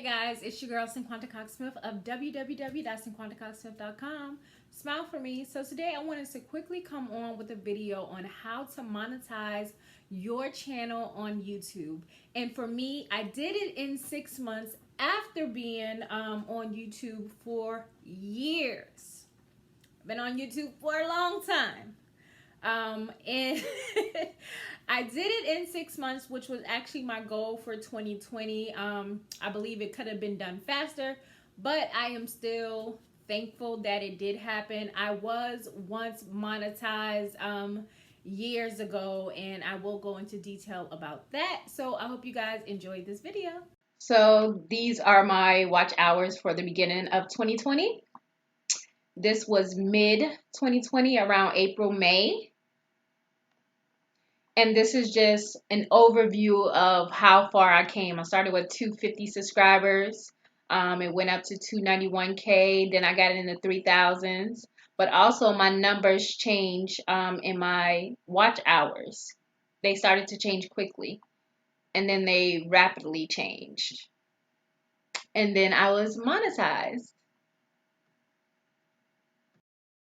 Hey guys, it's your girl Cinquanta Cox-Smith of www.cinquantacoxsmith.com. Smile for me. So today I wanted to quickly come on with a video on how to monetize your channel on YouTube. And for me, I did it in 6 months after being on YouTube for years. I've been on YouTube for a long time. And I did it in 6 months, which was actually my goal for 2020. I believe it could have been done faster, but I am still thankful that it did happen. I was once monetized years ago, and I will go into detail about that. So I hope you guys enjoyed this video. So these are my watch hours for the beginning of 2020. This was mid 2020, around April, May. And this is just an overview of how far I came. I started with 250 subscribers. It went up to 291K. Then I got in the 3,000s. But also my numbers changed in my watch hours. They started to change quickly. And then they rapidly changed. And then I was monetized.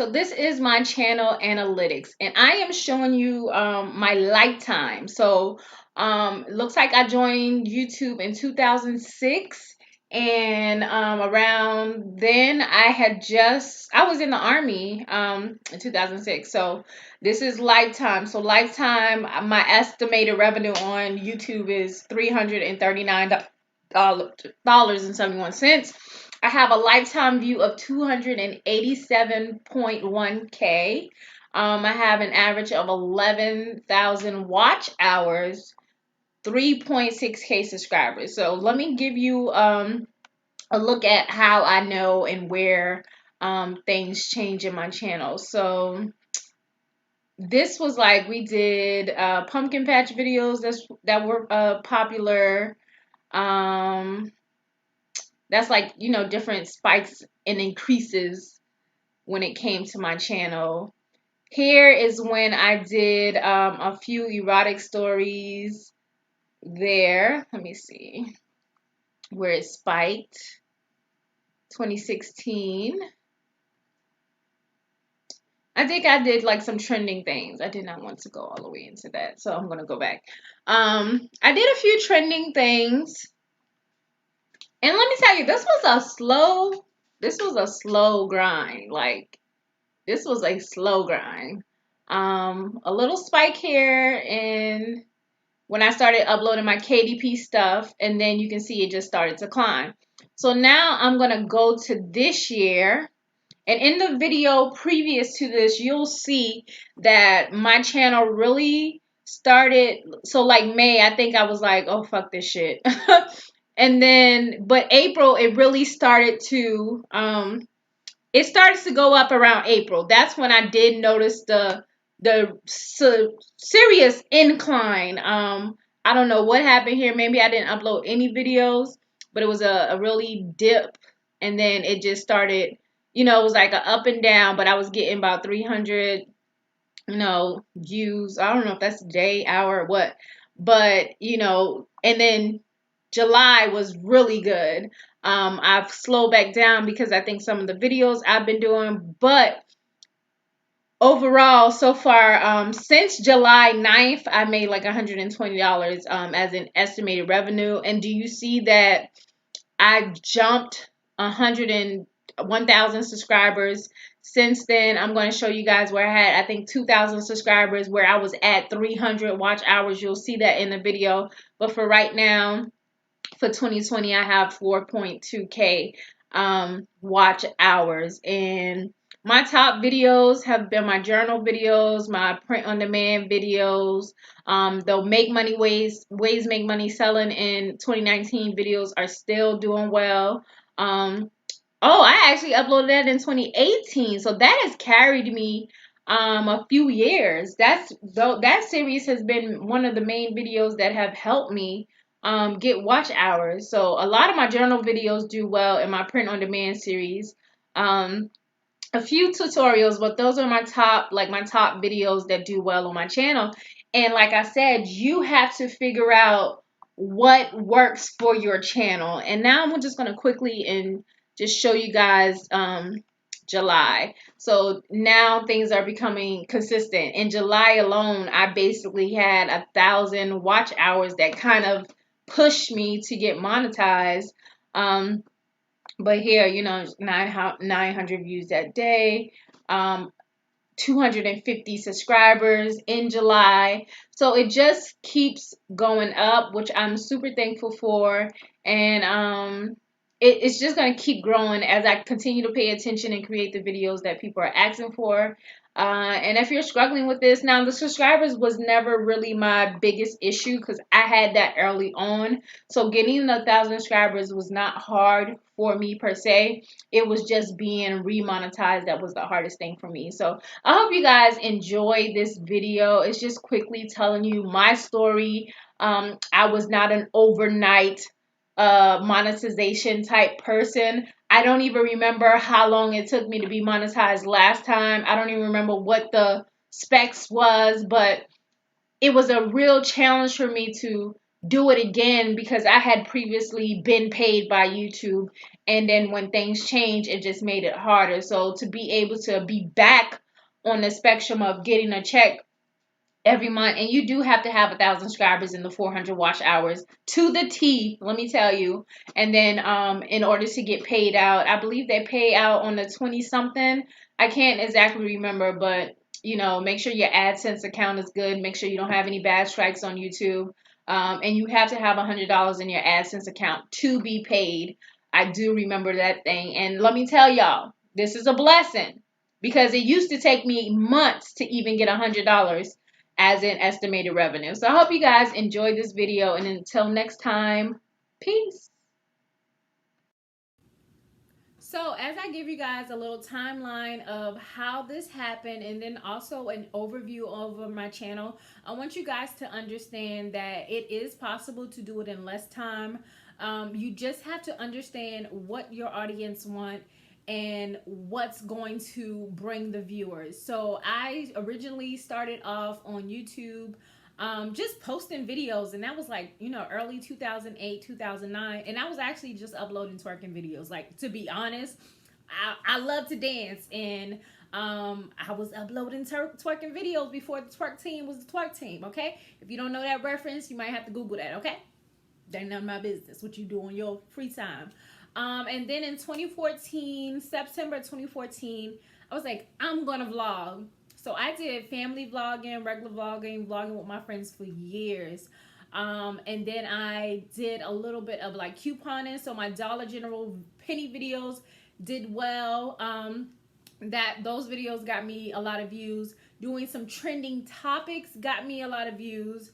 So this is my channel analytics, and I am showing you my lifetime. So it looks like I joined YouTube in 2006, and around then I was in the Army in 2006. So this is lifetime. So lifetime, my estimated revenue on YouTube is $339.71. I have a lifetime view of 287.1K. I have an average of 11,000 watch hours, 3.6K subscribers. So let me give you a look at how I know and where things change in my channel. So this was like, we did pumpkin patch videos that were popular. That's like, you know, different spikes and increases when it came to my channel. Here is when I did a few erotic stories there. Let me see where it spiked. 2016. I think I did like some trending things. I did not want to go all the way into that, so I'm going to go back. I did a few trending things. And let me tell you, this was a slow grind. Like, this was a slow grind. A little spike here, and when I started uploading my KDP stuff, and then you can see it just started to climb. So now I'm gonna go to this year, and in the video previous to this, you'll see that my channel really started. So like May, I think I was like, oh fuck this shit. And then, but April, it really started to, it starts to go up around April. That's when I did notice the serious incline. I don't know what happened here. Maybe I didn't upload any videos, but it was a really dip. And then it just started, you know, it was like an up and down, but I was getting about 300, you know, views. I don't know if that's day, hour, what. But, you know, and then July was really good. I've slowed back down because I think some of the videos I've been doing, but overall, so far, since July 9th, I made like $120 as an estimated revenue. And do you see that I jumped 1,000 subscribers? Since then, I'm going to show you guys where I had, I think, 2,000 subscribers, where I was at 300 watch hours. You'll see that in the video. But for right now, for 2020, I have 4.2K watch hours. And my top videos have been my journal videos, my print on demand videos. The make money ways make money selling in 2019 videos are still doing well. Oh, I actually uploaded that in 2018, so that has carried me a few years. That series has been one of the main videos that have helped me get watch hours. So a lot of my journal videos do well in my print on demand series. A few tutorials, but those are my top videos that do well on my channel. And like I said, you have to figure out what works for your channel. And now I'm just going to quickly and just show you guys July. So now things are becoming consistent. In July alone, I basically had 1,000 watch hours that kind of pushed me to get monetized. But here, you know, 900 views that day. 250 subscribers in July. So it just keeps going up, which I'm super thankful for. And it's just going to keep growing as I continue to pay attention and create the videos that people are asking for. And if you're struggling with this, now the subscribers was never really my biggest issue because I had that early on. So getting 1,000 subscribers was not hard for me per se. It was just being remonetized that was the hardest thing for me. So I hope you guys enjoy this video. It's just quickly telling you my story. I was not an overnight monetization type person. I don't even remember how long it took me to be monetized last time. I don't even remember what the specs was, but it was a real challenge for me to do it again because I had previously been paid by YouTube, and then when things changed, it just made it harder. So to be able to be back on the spectrum of getting a check every month, and you do have to have 1,000 subscribers in the 400 watch hours to the T, let me tell you. And then in order to get paid out, I believe they pay out on the 20 something. I can't exactly remember, but you know, make sure your AdSense account is good. Make sure you don't have any bad strikes on YouTube. And you have to have $100 in your AdSense account to be paid. I do remember that thing. And let me tell y'all, this is a blessing because it used to take me months to even get $100 as an estimated revenue. So I hope you guys enjoyed this video, and until next time, peace. So as I give you guys a little timeline of how this happened and then also an overview over my channel, I want you guys to understand that it is possible to do it in less time. You just have to understand what your audience want and what's going to bring the viewers. So I originally started off on YouTube just posting videos, and that was like, you know, early 2008, 2009, and I was actually just uploading twerking videos. Like, to be honest, I love to dance, and I was uploading twerking videos before the twerk team was the twerk team. Okay, if you don't know that reference, you might have to Google that. Okay, that ain't none of my business what you do on your free time. And then in 2014, September 2014, I was like, I'm gonna vlog. So I did family vlogging, regular vlogging, vlogging with my friends for years. And then I did a little bit of like couponing. So my Dollar General penny videos did well. Those videos got me a lot of views. Doing some trending topics got me a lot of views.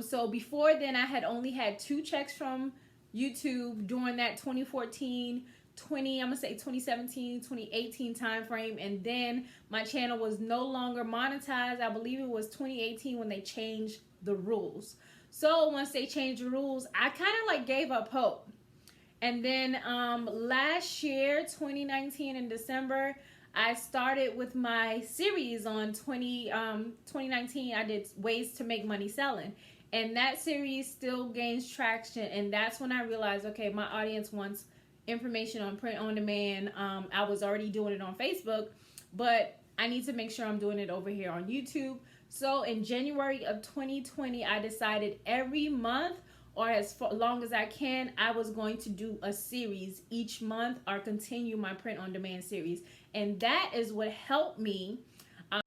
So before then, I had only had 2 checks from YouTube during that 2017, 2018 time frame. And then my channel was no longer monetized. I believe it was 2018 when they changed the rules. So once they changed the rules, I kind of like gave up hope. And then last year, 2019 in December, I started with my series on 2019. I did ways to make money selling. And that series still gains traction. And that's when I realized, okay, my audience wants information on print on demand. I was already doing it on Facebook, but I need to make sure I'm doing it over here on YouTube. So in January of 2020, I decided every month, or as long as I can, I was going to do a series each month or continue my print on demand series. And that is what helped me